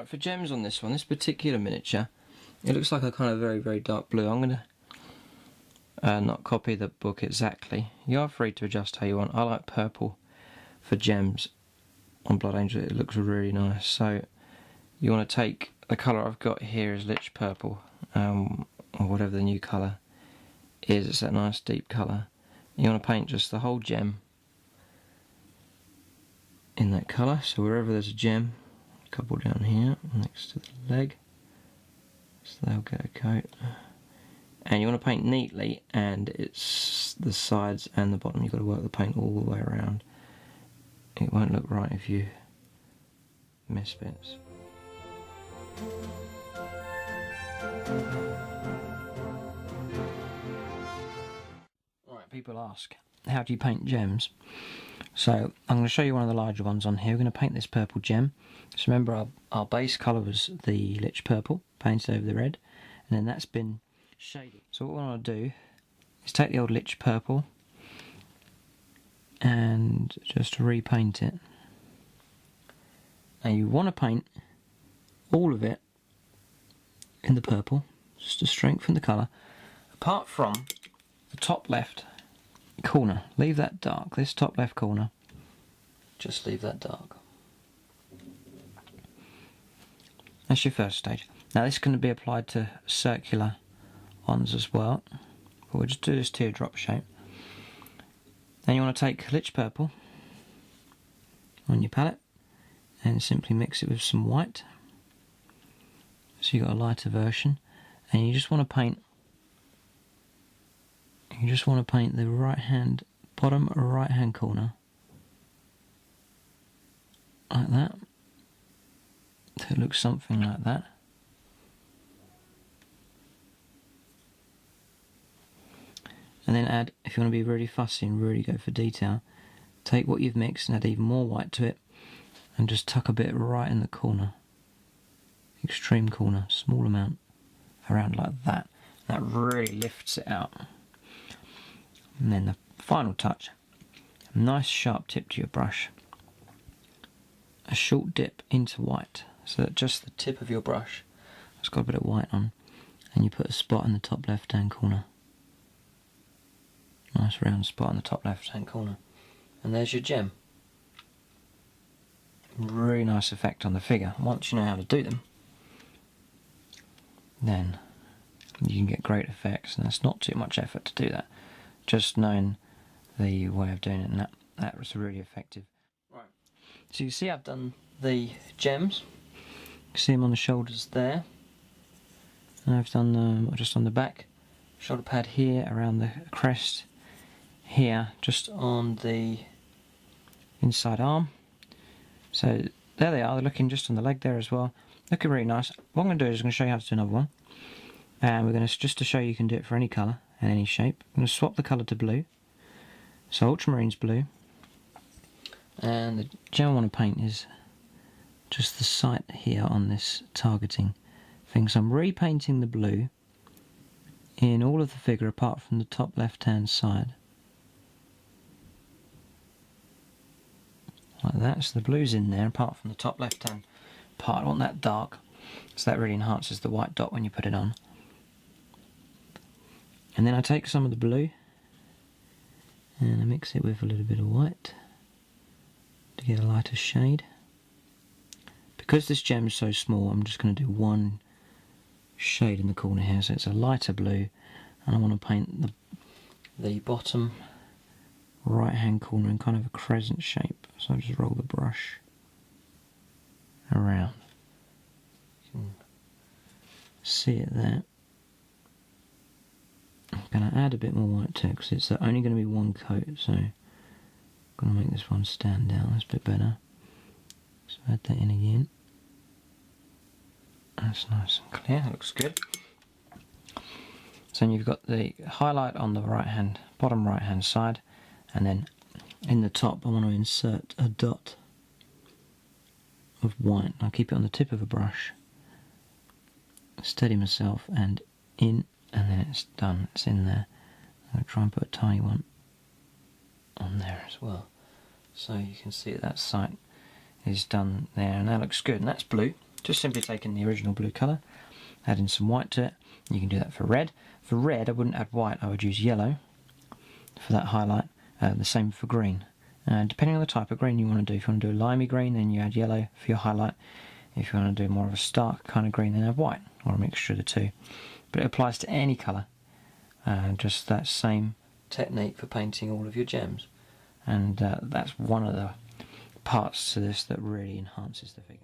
Right, for gems on this one, this particular miniature, it looks like a kind of very, very dark blue. I'm going to not copy the book exactly. You are free to adjust how you want. I like purple for gems on Blood Angel. It looks really nice. So you want to take the colour I've got here is Lich Purple, or whatever the new colour is. It's that nice deep colour. You want to paint just the whole gem in that colour. So wherever there's a gem, a couple down here next to the leg, so they'll get a coat. And you want to paint neatly, and it's the sides and the bottom. You've got to work the paint all the way around. It won't look right if you miss bits. Right, people ask, how do you paint gems? So I'm going to show you one of the larger ones on here. We're going to paint this purple gem. So remember our base colour was the Lich Purple, painted over the red, and then that's been shaded. So what we want to do is take the old Lich Purple and just repaint it. Now you want to paint all of it in the purple, just to strengthen the colour, apart from the top left corner. Leave that dark, this top left corner, just leave that dark. That's your first stage. Now this can be applied to circular ones as well, but we'll just do this teardrop shape. Then you want to take Lich Purple on your palette and simply mix it with some white, so you've got a lighter version, and you just want to paint the right hand, bottom right hand corner, like that, so it looks something like that. And then add, if you want to be really fussy and really go for detail, take what you've mixed and add even more white to it, and just tuck a bit right in the corner, extreme corner, small amount, around like that. That really lifts it out. And then the final touch, a nice sharp tip to your brush, a short dip into white, so that just the tip of your brush has got a bit of white on, and you put a spot in the top left hand corner. Nice round spot in the top left hand corner, and there's your gem. Really nice effect on the figure. Once you know how to do them, then you can get great effects, and it's not too much effort to do that. Just knowing the way of doing it, and that was really effective. Right. So you see I've done the gems. You can see them on the shoulders there. And I've done them just on the back, shoulder pad here, around the crest, here, just on the inside arm. So there they are, they're looking just on the leg there as well. Looking really nice. What I'm going to do is I'm going to show you how to do another one. And we're going to, just to show you can do it for any colour and any shape, I'm going to swap the colour to blue. So ultramarine's blue. And the gem I want to paint is just the sight here on this targeting thing. So I'm repainting the blue in all of the figure apart from the top left hand side. Like that, so the blue's in there apart from the top left hand part. I want that dark, so that really enhances the white dot when you put it on. And then I take some of the blue and I mix it with a little bit of white to get a lighter shade. Because this gem is so small, I'm just going to do one shade in the corner here, so it's a lighter blue, and I want to paint the bottom right hand corner in kind of a crescent shape. So I just roll the brush around. You can see it there. I'm going to add a bit more white to it because it's only going to be one coat, so I'm going to make this one stand out. That's a bit better. So add that in again. That's nice and clear, that looks good. So then you've got the highlight on the right hand, bottom right hand side, and then in the top I want to insert a dot of white. I'll keep it on the tip of a brush, steady myself, and in, and then it's done, it's in there. I'm going to try and put a tiny one on there as well, so you can see that sight is done there, and that looks good. And that's blue, just simply taking the original blue colour, adding some white to it. You can do that for red. For red I wouldn't add white, I would use yellow for that highlight. The same for green. Depending on the type of green you want to do. If you want to do a limey green, then you add yellow for your highlight. If you want to do more of a stark kind of green, then add white, or a mixture of the two. But it applies to any colour. Just that same technique for painting all of your gems. And that's one of the parts to this that really enhances the figure.